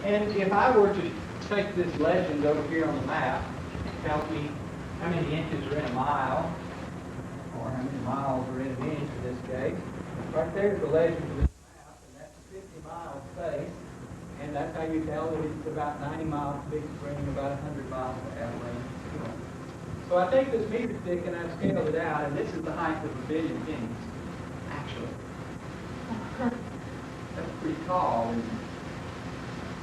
And if I were to take this legend over here on the map, tell me how many inches are in a mile, or how many miles are in an inch in this case. Right there's the legend of this map, and that's a 50-mile space, and that's how you tell that it's about 90 miles to Big Spring and about 100 miles to Abilene. So I take this meter stick and I've scaled it out, and this is the height of a billion pennies, actually. That's pretty tall, isn't it?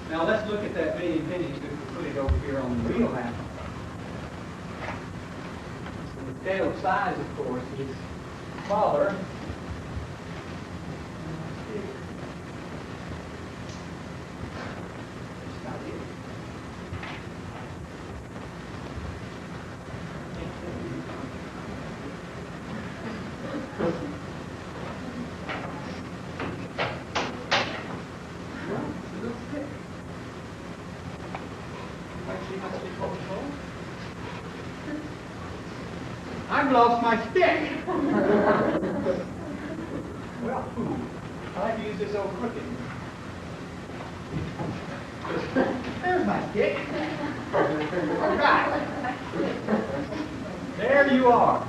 Now let's look at that billion pennies if we put it over here on the real map. So the scale of size, of course, is smaller. That's not it. I've lost my stick. Well, I like to use this old crooked. There's my stick. All right. There you are.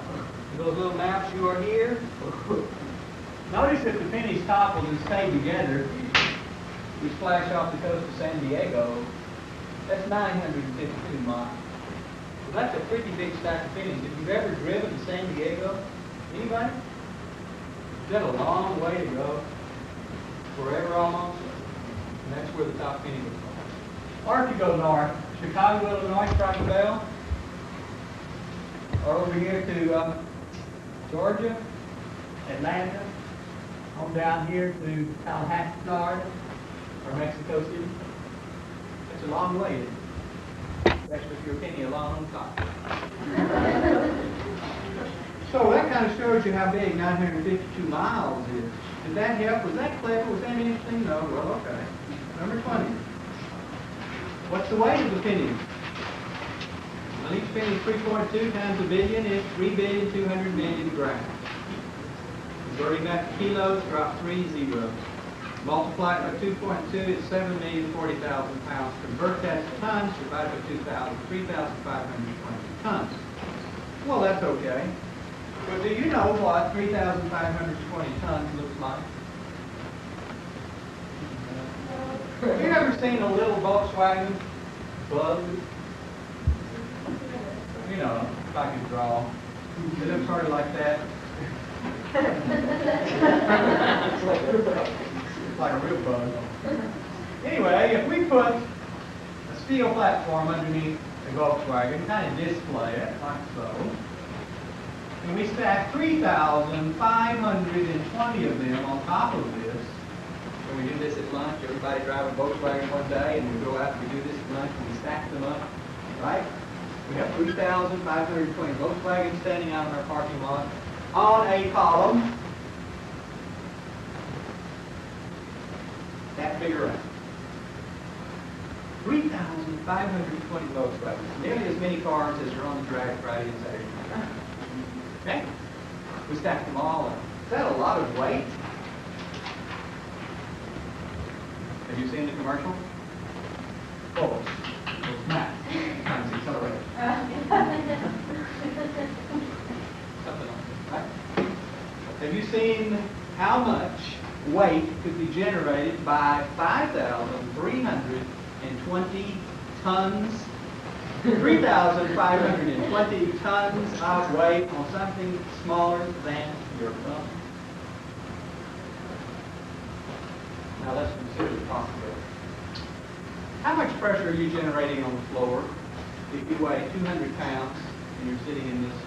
Those little maps you are here. Notice that the pennies toppled and stayed together. We splash off the coast of San Diego. That's 952 miles. So that's a pretty big stack of pennies. If you've ever driven to San Diego, anybody? You've got a long way to go. Forever almost. And that's where the top penny was from. Or if you go north, Chicago, Illinois, strike a bell. Or over here to Georgia, Atlanta, on down here to Tallahassee, Florida, or Mexico City. It's a long way, especially if you're a penny a long time. So that kind of shows you how big 952 miles is. Did that help? Was that clever? Was that interesting? No. Well, okay. Number 20. What's the weight of the penny? Well, each penny is 3.2 times a billion is 3,200,000,000 grams. Converting that to kilos, drop 3 zeros. Multiply it by 2.2, it's 7,040,000 pounds. Convert that to tons, divide by 2,000, 3,520 tons. Well, that's okay. But do you know what 3,520 tons looks like? Have you ever seen a little Volkswagen Bug? You know, if I could draw. It looks sort of like that. It's like a real bug. Anyway, if we put a steel platform underneath the Volkswagen, kind of display it, like so, and we stack 3,520 of them on top of this, and we do this at lunch, everybody drive a Volkswagen one day, and we go out and we do this at lunch, and we stack them up, right? We have 3,520 Volkswagens standing out in our parking lot on a column that big around. 3,520 Volkswagens, nearly as many cars as are on the track Friday and Saturday night. Okay? We stacked them all up. Is that a lot of weight? Have you seen the commercial? Oh, it's math. Times the accelerator. Something like that, right? Have you seen how much weight could be generated by 5,320 tons? 3,520 tons of weight on something smaller than your thumb. Now let's consider the possibility. How much pressure are you generating on the floor if you weigh 200 pounds and you're sitting in this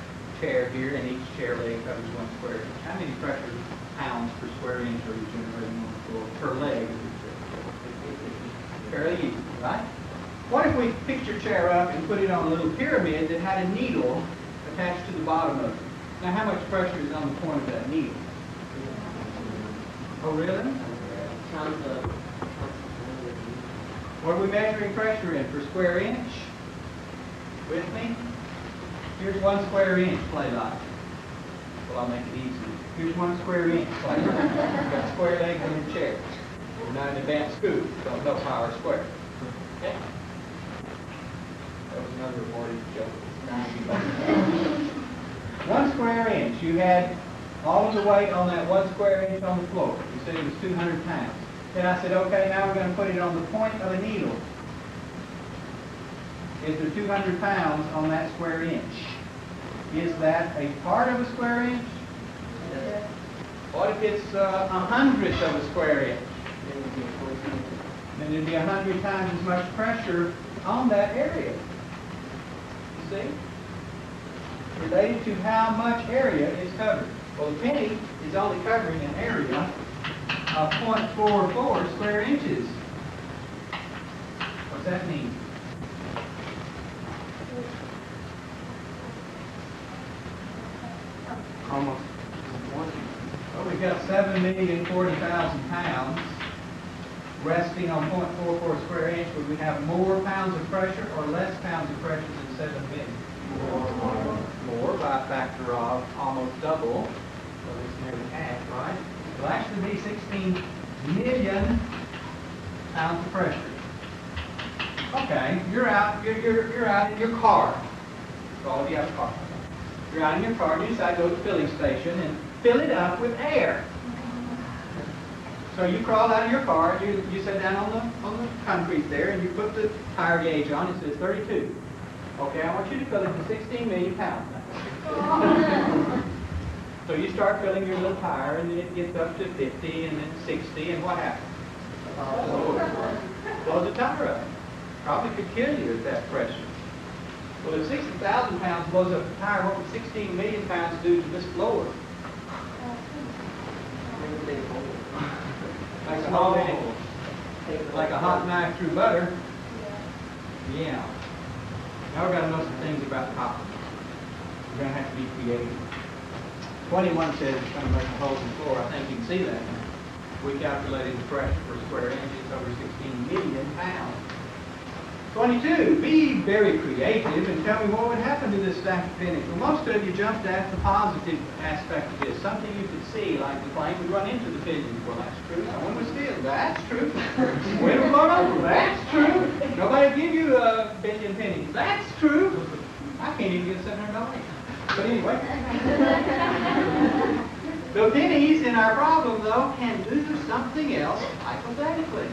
chair here and each chair leg covers 1 square inch? How many pressure pounds per square inch are you generating on the floor per leg? Fairly easy, right? What if we picked your chair up and put it on a little pyramid that had a needle attached to the bottom of it? Now, how much pressure is on the point of that needle? Oh, really? What are we measuring pressure in per square inch? With me? Here's 1 square inch, play like. Well, I'll make it easy. Here's 1 square inch, play like. You've got square legs on your chair. You're not an advanced school, so no power square. Okay? That was another aborted joke. 1 square inch. You had all of the weight on that 1 square inch on the floor. You said it was 200 pounds. Then I said, okay, now we're going to put it on the point of a needle. Is there 200 pounds on that square inch? Is that a part of a square inch? Yes. What if it's 100th of a square inch? Then it'd be 100 times as much pressure on that area. You see? Related to how much area is covered. Well, the penny is only covering an area of 0.44 square inches. What's that mean? Almost. Well, we've got 7,040,000 pounds resting on 0.44 square inch. Would we have more pounds of pressure or less pounds of pressure than 7 million? More by a factor of almost double. So it's nearly half, right? It'll actually be 16 million pounds of pressure. Okay, you're out in your car. All of you have a car. You're out in your car and you decide to go to the filling station and fill it up with air. So you crawl out of your car and you sit down on the concrete there and you put the tire gauge on. It says 32. Okay, I want you to fill it to 16 million pounds. So you start filling your little tire and then it gets up to 50 and then 60 and what happens? Blows the tire up. Probably could kill you at that pressure. Well, if 60,000 pounds blows up the tire, what would 16 million pounds do to this floor? Like a hot knife through butter. Yeah. Now we've got to know some things about copper. We're going to have to be creative. 21 says it's going to make a hole in the floor. I think you can see that now. We calculated the pressure per square inch. It's over 16 million pounds. 22, be very creative and tell me what would happen to this stack of pennies. Well, most of you jumped at the positive aspect of this, something you could see, like the plane would run into the pennies. Well, that's true. Someone was steal. That's true. Wind would blow over. That's true. Nobody give you a billion pennies. That's true. I can't even get $700. But anyway. The pennies in our problem, though, can do something else hypothetically.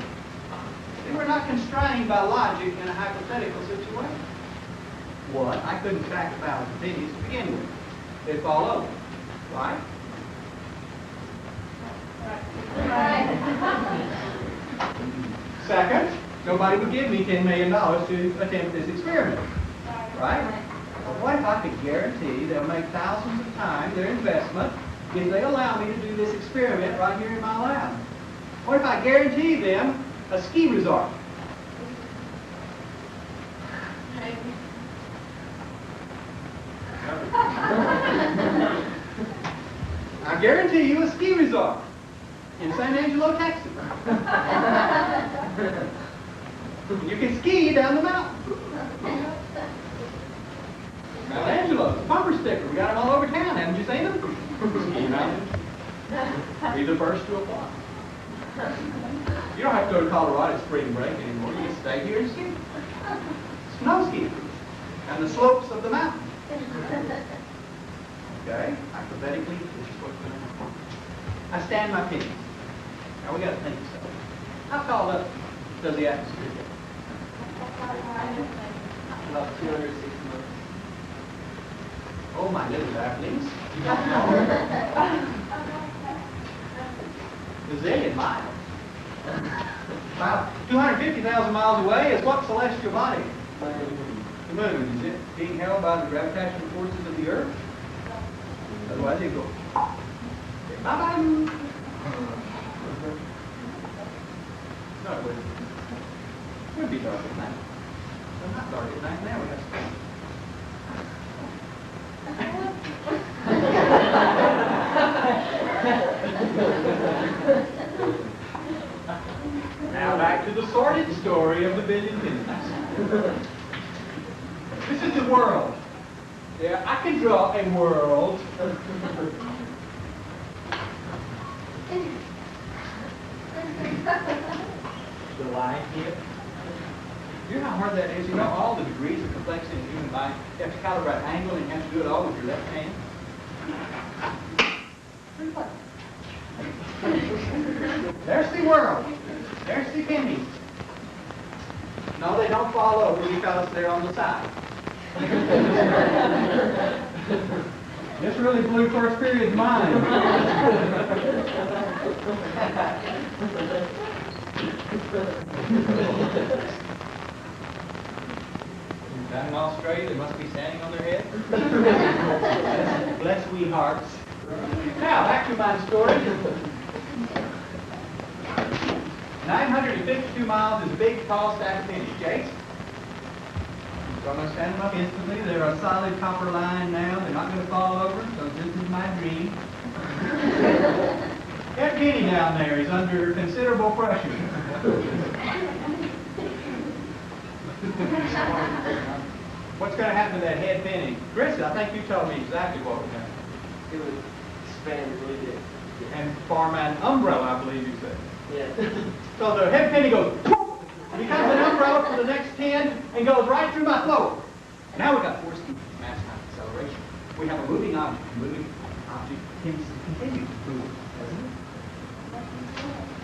We're not constrained by logic in a hypothetical situation. One, I couldn't stack 1,000 pennies to begin with. They'd fall over. Right? Second, nobody would give me $10 million to attempt this experiment. Right? Well, what if I could guarantee they'll make thousands of times their investment if they allow me to do this experiment right here in my lab? What if I guarantee them a ski resort? I guarantee you a ski resort in San Angelo, Texas. You can ski down the mountain. San Angelo, bumper sticker. We got them all over town. Haven't you seen them? Ski mountain. Be the first to apply. You don't have to go to Colorado spring break anymore. You can stay here and ski. Snow ski. And the slopes of the mountain. Okay? Hypothetically, this is what's going to happen. I stand my pennies. Now we got to think of something. How tall up does the atmosphere get? About 260 miles. Oh, my little saplings. You don't know. Gazillion miles. About 250,000 miles away is what celestial body? The moon. Is it being held by the gravitational forces of the earth? Otherwise it goes. Bye-bye. No, it wouldn't. It would be dark at night. It's not dark at night now. We have Now back to the sordid story of the billion pennies. This is the world. Yeah, I can draw a world. The line here. You know how hard that is? You know all the degrees of complexity in the human mind? You have to calibrate angle and you have to do it all with your left hand. There's the world. There's the pennies. No, they don't fall over because they're on the side. This really blew first period's mind. Down in Australia, they must be standing on their head. Bless we hearts. Now, back to my story. 952 miles is a big, tall stack of pennies. Jakes? So I'm going to stand them up instantly. They're a solid copper line now. They're not going to fall over, so this is my dream. That penny down there is under considerable pressure. What's going to happen to that head penny? Chris, I think you told me exactly what would happen. It would expand really big. And form an umbrella, I believe you said. Yeah. So the head penny goes, poof, and becomes an umbrella for the next 10 and goes right through my float. Now we've got force, mass, time, acceleration. We have a moving object. A moving object tends to continue to move, doesn't it?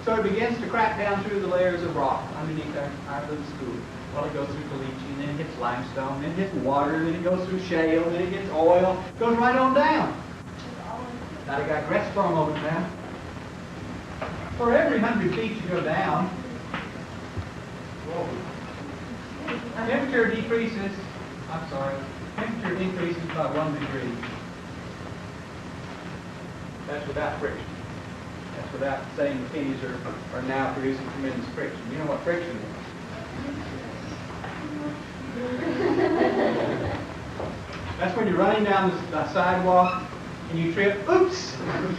So it begins to crack down through the layers of rock underneath our little school. Well, it goes through caliche, then it hits limestone, then it hits water, then it goes through shale, then it hits oil, goes right on down. Now they got grass storm over now. For every 100 feet you go down, temperature decreases, temperature increases by 1 degree. That's without friction. That's without saying the pennies are now producing tremendous friction. You know what friction is? That's when you're running down the sidewalk and you trip, oops,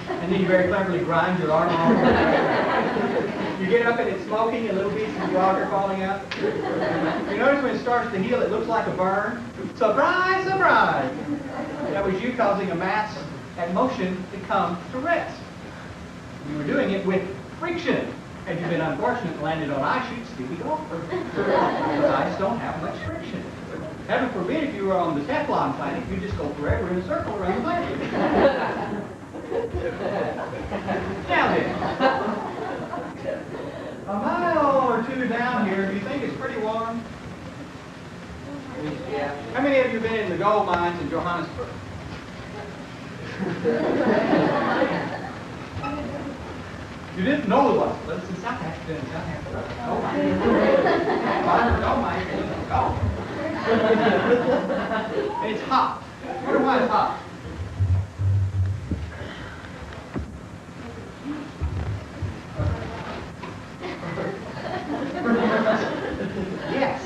and then you very cleverly grind your arm off. You get up and it's smoking and little pieces of rock are falling out. You notice when it starts to heal, it looks like a burn. Surprise, surprise! That was you causing a mass at motion to come to rest. You were doing it with friction. Had you been unfortunate and landed on ice, you'd still be over. Because ice don't have much friction. Heaven forbid if you were on the Teflon planet, you'd just go forever in a circle around the planet. Now then, a mile or two down here, do you think it's pretty warm? Yeah. How many of you have been in the gold mines in Johannesburg? You didn't know the one. But it's in South Africa. Gold mines. Gold mines. Gold. And it's hot. I wonder why it's hot. Yes.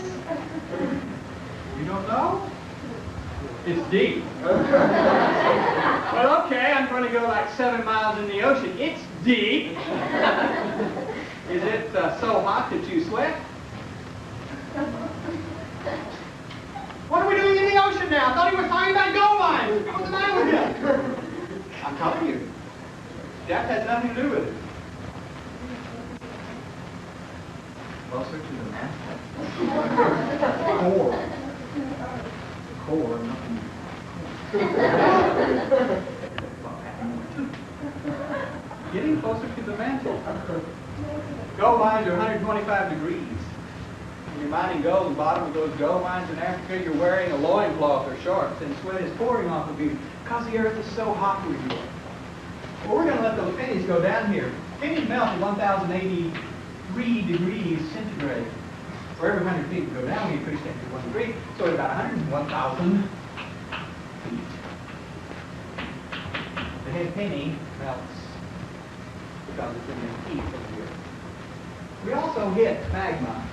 You don't know? It's deep. Well, okay, I'm going to go like 7 miles in the ocean. It's deep. Is it so hot that you sweat? What are we doing in the ocean now? I thought he was talking about gold mines. What's the matter with him? I'm telling you. Depth has nothing to do with it. Closer to the core. Core, nothing. Getting closer to the mantle. Gold mines are 125 degrees. When you're mining gold, the bottom of those gold mines in Africa, you're wearing a loincloth or shorts, and sweat is pouring off of you because the earth is so hot where you are. Well, we're going to let those pennies go down here. Pennies melt at 1,083 degrees centigrade. For every 100 feet we go down, we increase temperature 1 degree, so at about 101,000 feet. The head penny melts because it's in the heat of the earth. We also hit magma.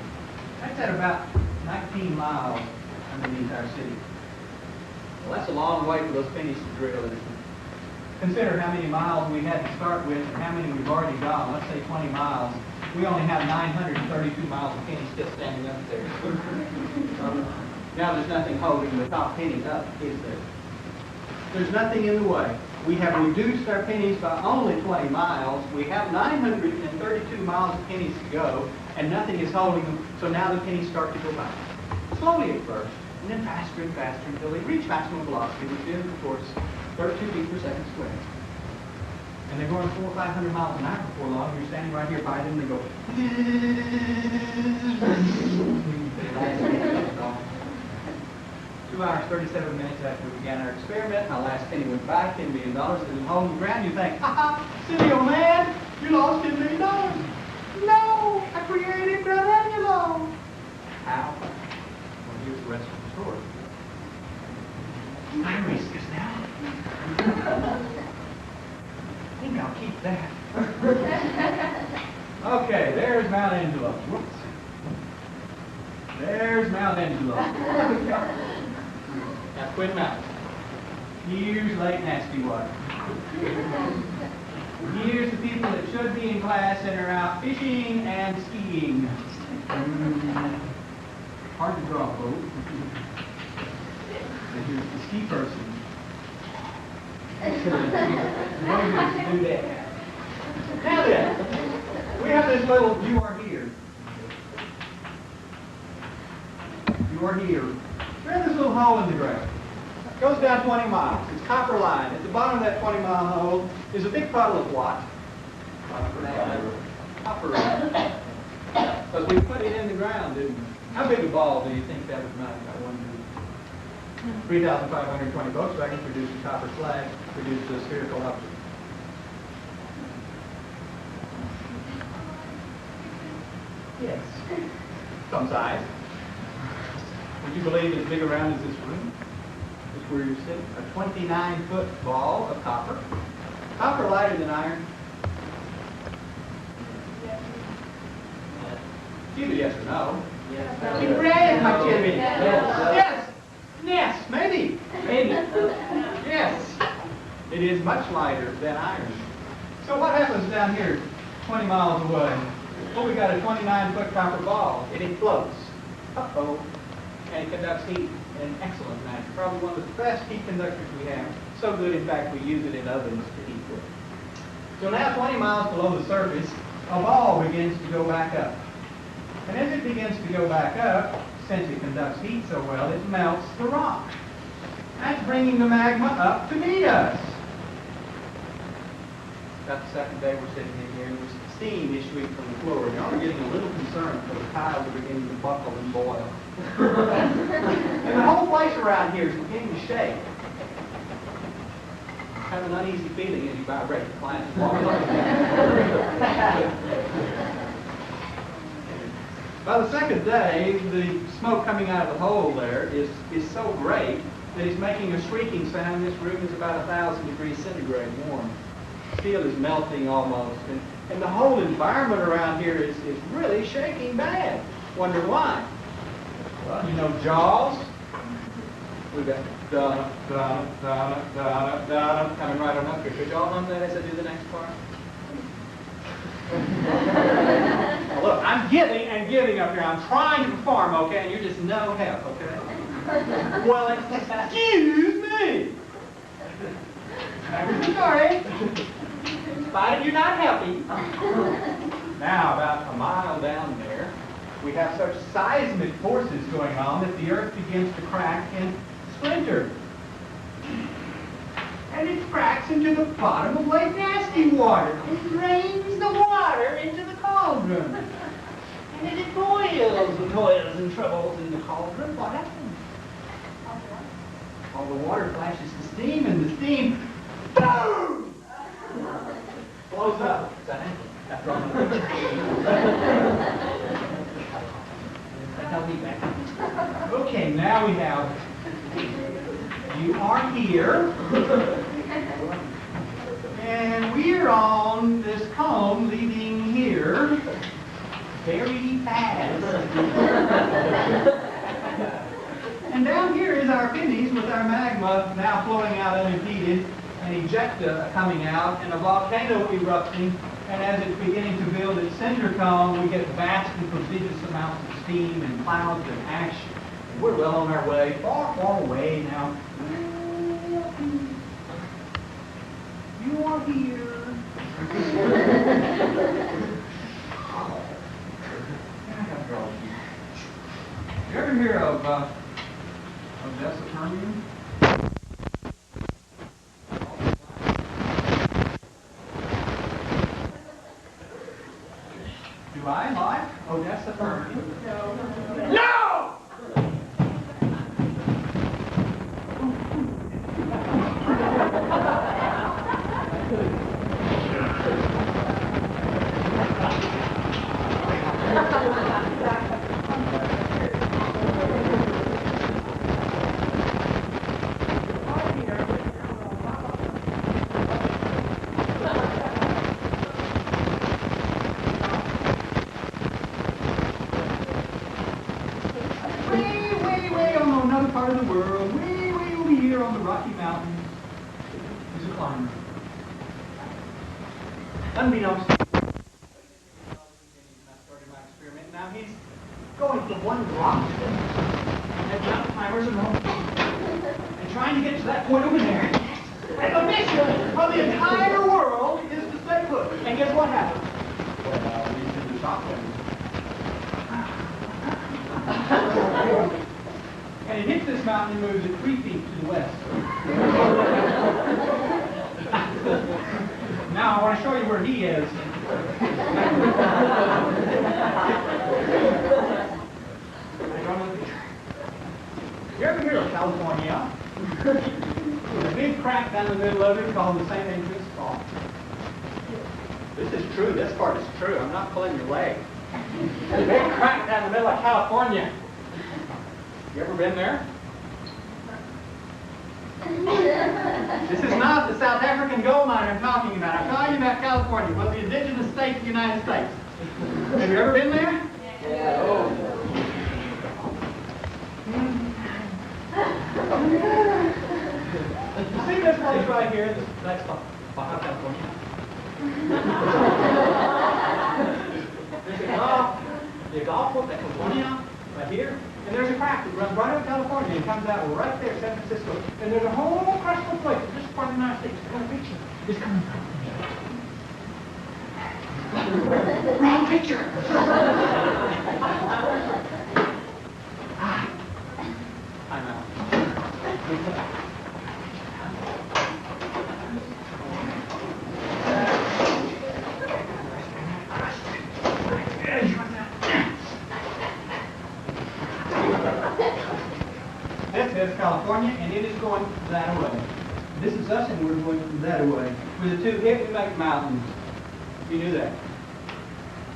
That's at about 19 miles underneath our city. Well, that's a long way for those pennies to drill, isn't it? Consider how many miles we had to start with and how many we've already gone. Let's say 20 miles. We only have 932 miles of pennies still standing up there. Now there's nothing holding the top penny up, is there? There's nothing in the way. We have reduced our pennies by only 20 miles. We have 932 miles of pennies to go, and nothing is holding them. So So now the pennies start to go by. Slowly at first, and then faster and faster until they reach maximum velocity, which is, of course, 32 feet per second squared. And they're going 400 or 500 miles an hour before long. You're standing right here by them, they go. 2 hours, 37 minutes after we began our experiment, my last penny went by, $10 million. It was on the ground. You think, ha ha, silly old man, you lost $10 million. No, I created San Angelo. How? Well, here's the rest of the story. I erase this now. I think I'll keep that. Okay, there's Mount Angelo. Whoops. There's Mount Angelo. Now, Twin Mountain. Here's Lake Nasty Water. Here's the people that should be in class and are out fishing and skiing. Hard to draw, folks. And here's the ski person. Do that. Now then, we have this little, you are here. You are here. We have this little hole in the ground. It goes down 20 miles. It's copper line. At the bottom of that 20-mile hole is a big puddle of what? Copper line. Because we put it in the ground, didn't we? How big a ball do you think that would mount? I wonder. 3,520 Volkswagen produced a copper slag, produced a spherical object. Yes. Some size. Would you believe as big around as this room? Just where you're sitting? A 29-foot ball of copper. Copper lighter than iron. Either yes or no. Yes. You're brave, my Jimmy. Yes. Yes, maybe. Maybe. Yes. It is much lighter than iron. So what happens down here 20 miles away? Well, we got a 29-foot copper ball, and it floats. Uh-oh. And it conducts heat in an excellent manner. Probably one of the best heat conductors we have. So good, in fact, we use it in ovens to heat with. So now 20 miles below the surface, a ball begins to go back up. And as it begins to go back up, since it conducts heat so well, it melts the rock. That's bringing the magma up to meet us. About the second day we're sitting in here, and there's steam issuing from the floor. Y'all are getting a little concerned because the tiles are beginning to buckle and boil. And the whole place around here is beginning to shake. I have an uneasy feeling as you vibrate the class wall. By the second day, the smoke coming out of the hole there is so great that it's making a shrieking sound. This room is about 1,000 degrees centigrade warm. Steel is melting almost. And the whole environment around here is really shaking bad. Wonder why? Well, you know Jaws? We've got da da da da da coming right on up here. Could y'all hum that as I do the next part? Now look, I'm giving and giving up here. I'm trying to perform, okay, and you're just no help, okay? Well, excuse me. I'm sorry. In spite of you not helping. Now, about a mile down there, we have such seismic forces going on that the earth begins to crack and splinter. And it cracks into the bottom of Lake Nasty Water. It drains the water into the cauldron. And as it boils the toils and troubles in the cauldron, what happens? All the water flashes to steam, and the steam, boom! Blows up. San Angelo. After all my That'll be back. Okay, now we have, you are here, and we're on this comb leading here very fast. And down here is our pennies with our magma now flowing out unimpeded, and ejecta coming out, and a volcano erupting. And as it's beginning to build its cinder cone, we get vast and prodigious amounts of steam and clouds and ash. And we're well on our way, far, far away now. You are here. You ever hear of herculean? Do I like herculean? No! Way on another part of the world, way over here on the Rocky Mountains, is a climber. Unbeknownst to me, I started my experiment. Now he's going from one rock to the next, and mountain climbers and trying to get to that point over there. And the mission of the entire world is to stay put. And guess what happens? Well, we did the top one. And it hits this mountain and moves it 3 feet to the west. Now I want to show you where he is. You ever hear of California? There's a big crack down the middle of it called the San Angelo Fault. This is true. This part is true. I'm not pulling your leg. There's a big crack down the middle of California. You ever been there? This is not the South African gold mine I'm talking about. I'm talking about California, one of the indigenous states of the United States. Have you ever been there? Yeah. Oh. You see this place right here? That's Baja California. There's the Gulf Coast, that's California, right here. And there's a crack that runs right out of California and comes out right there, San Francisco. And there's a whole crustal plate of this part of the United States. It's got a picture. It's coming from wrong picture. I'm out. This is California, and it is going that way. This is us, and we're going that way. With the two hit, we make mountains. You knew that?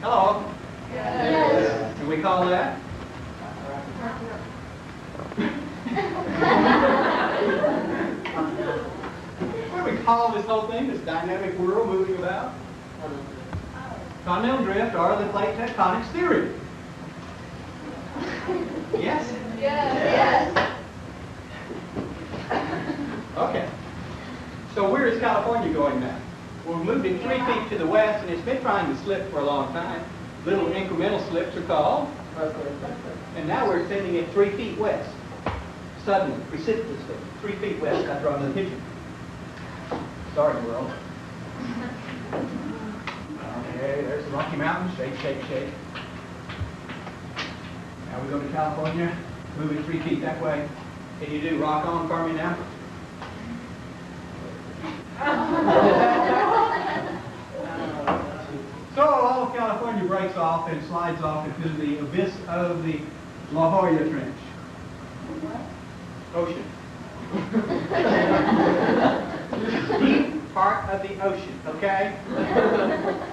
Hello? Yes. And we call that? What do we call this whole thing, this dynamic world moving about? Continental drift or the plate tectonics theory. Yes? Yes. Okay. So where is California going now? Well, we moved it 3 feet to the west, and it's been trying to slip for a long time. Little incremental slips are called. And now we're sending it 3 feet west. Suddenly, precipitously, 3 feet west after on the picture. Sorry, world. Okay, there's the Rocky Mountains. Shake, shake, shake. Now we go to California, move it 3 feet that way. Can you do rock on for me now? So all of California breaks off and slides off into the abyss of the La Jolla Trench. Ocean. Deep part of the ocean, okay?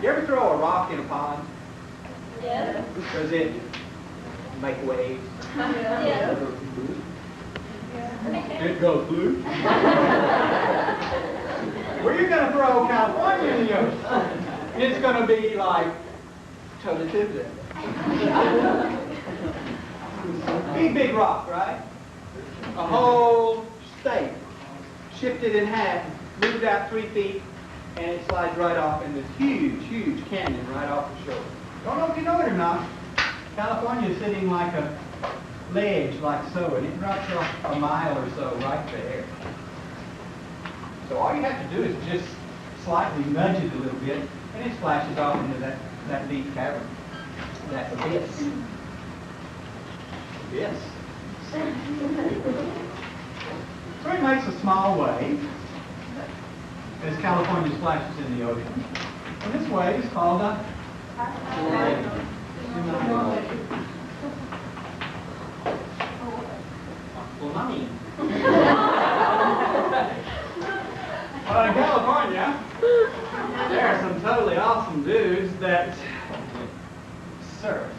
You ever throw a rock in a pond? Yes. Does it make waves? Yes. It goes blue. Where you're going to throw California in the ocean, it's going to be like totally big rock, right? A whole state shifted in half, moved out 3 feet, and it slides right off in this huge canyon right off the shore. Don't know if you know it or not. California is sitting like a ledge, like so, and it drops off a mile or so right there. So all you have to do is just slightly nudge it a little bit, and it splashes off into that deep cavern, that abyss. this. So he makes a small wave as California splashes in the ocean. And this wave is called a tsunami. Well, in California, there are some totally awesome dudes that surf.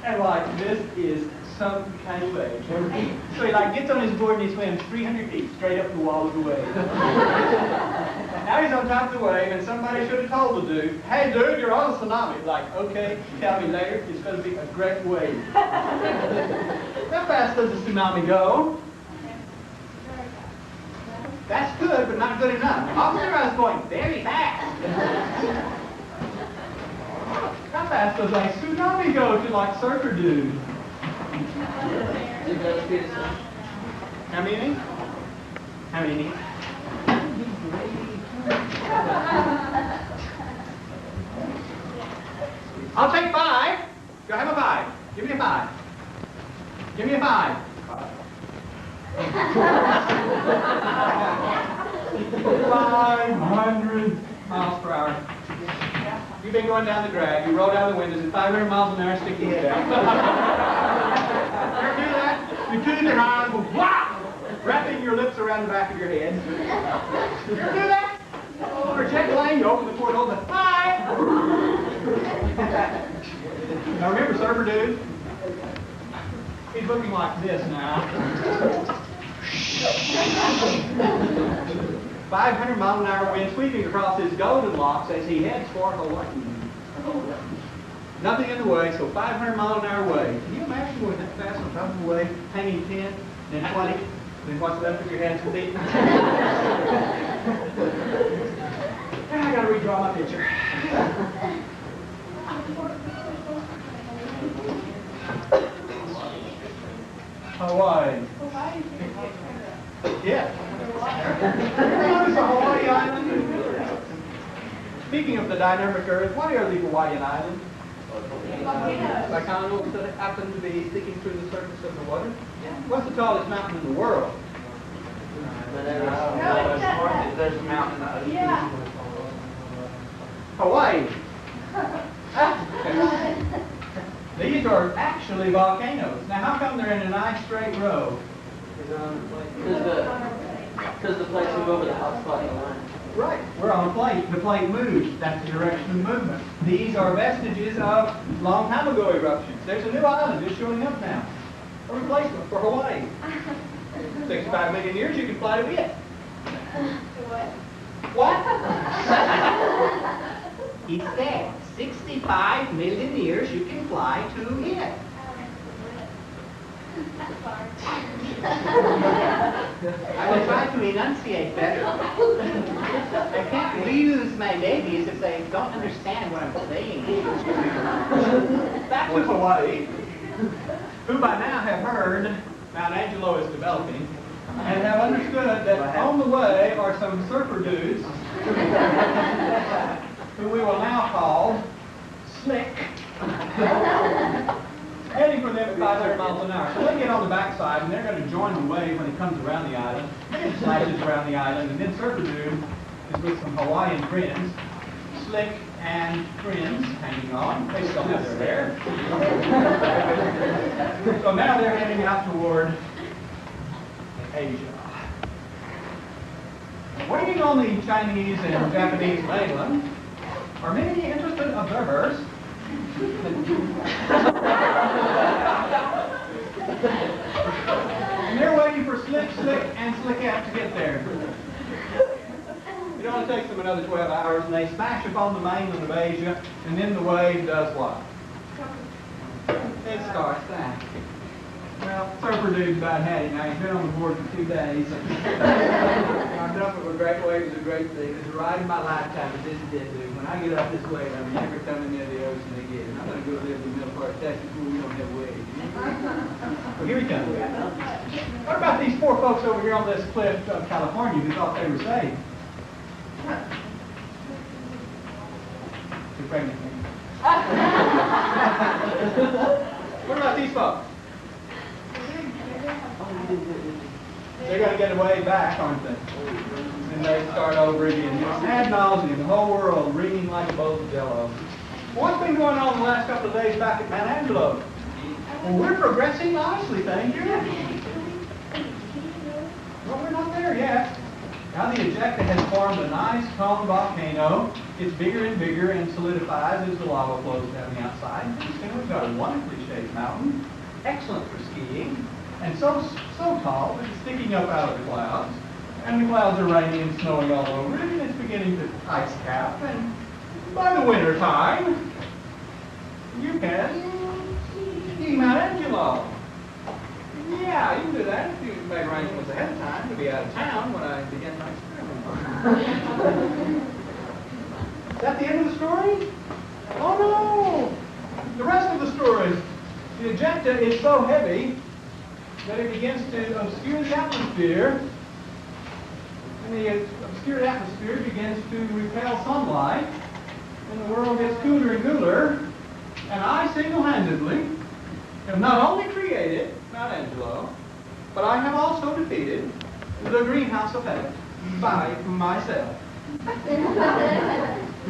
And like, this is some kind of wave. So he like gets on his board and he swims 300 feet straight up the wall of the wave. Now he's on top of the wave and somebody should have told the dude, hey dude, you're on a tsunami. Like, okay, tell me later, it's going to be a great wave. How fast does the tsunami go? That's good, but not good enough. Officer, I was going very fast. How fast does a tsunami go to like surfer dude? How many? How many? I'll take 5. Go have a 5. Give me a 5. Give me a 5. 500 miles per hour. You've been going down the drag. You roll down the windows at 500 miles an hour, stick your head out. You ever do that? You tune your eyes, go whop, wrapping your lips around the back of your head. You ever do that? Or check the lane, you open the port, open the hi. Now remember, surfer dude? He's looking like this now. 500 mile an hour wind sweeping across his golden locks as he heads for Hawaii. Nothing in the way, so 500 mile an hour wave. Can you imagine going that fast on top of the wave, hanging 10, then 20, then what's left of your hands and feet? I gotta redraw my picture. Hawaii. Yeah. It's a Hawaii island. Speaking of the dynamic earth, what are the Hawaiian islands? Volcanoes that happen to be sticking through the surface of the water? What's the tallest mountain in the world? There's a mountain in the ocean. Yeah. Hawaii. These are actually volcanoes. Now, how come they're in a nice straight row? Because the plates move over the hot spot in the line. Right. We're on a plate. The plate moves. That's the direction of movement. These are vestiges of long time ago eruptions. There's a new island just showing up now. A replacement for Hawaii. 65 million years, you can fly to it. What? He said, 65 million years, you can fly to it. I will try to enunciate better. I can't lose my babies if they don't understand what I'm saying. Back to Hawaii, who by now have heard San Angelo is developing, and have understood that on the way are some surfer dudes who we will now call Slick. Heading for them at 500 miles an hour. So they get on the backside, and they're going to join the wave when it comes around the island. It slashes around the island, and then Surfer Dude is with some Hawaiian friends, Slick and friends, hanging on. They still have their hair. So now they're heading out toward Asia. Waiting on the Chinese and Japanese mainland are many interested observers. And they're waiting for Slick, and Slickette to get there. It only takes them another 12 hours, and they smash upon the mainland of Asia, and then the wave does what? It starts that. Well, Surfer Dude's about had it now. He's been on the board for 2 days. I'm done with a great wave is a great thing. It's a ride in my lifetime, as this did do. When I get up this way, I'm never coming near the ocean again. I'm going to go live in the middle part of Texas where we don't have waves. Well, here he comes. What about these 4 folks over here on this cliff of California who thought they were saved? They're pregnant. What about these folks? They're going to get way back, aren't they? And they start over again. It's ad nauseum, the whole world ringing like a bowl of jello. What's been going on the last couple of days back at San Angelo? Well, we're progressing nicely, thank you. Well, we're not there yet. Now the ejecta has formed a nice cone volcano. It's bigger and bigger and solidifies as the lava flows down the outside. And we've got a wonderfully shaped mountain, excellent for skiing, and so tall that it's sticking up out of the clouds. And the clouds are raining and snowing all over it, and it's beginning to ice cap. And by the winter time, you can ski Mount Angelo. Yeah, you can do that if you make arrangements ahead of time to be out of town when I begin my experiment. Is that the end of the story? Oh no! The rest of the story. The ejecta is so heavy that it begins to obscure the atmosphere. And the obscured atmosphere begins to repel sunlight. And the world gets cooler and cooler. And I single-handedly have not only created Mount Angelo, but I have also defeated the greenhouse effect by myself.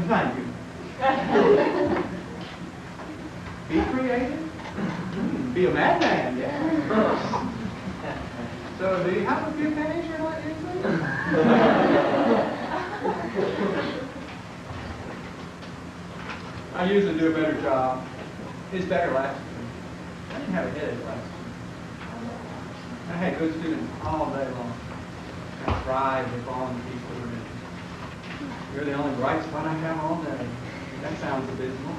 Thank you. Be creative. Be a madman, yeah. So, do you have a few pennies you're not using? I usually do a better job. It's better last year. I didn't have a headache last year. I had good students all day long. I tried to fall into peace of religion. You're the only bright spot I have all day. That sounds abysmal.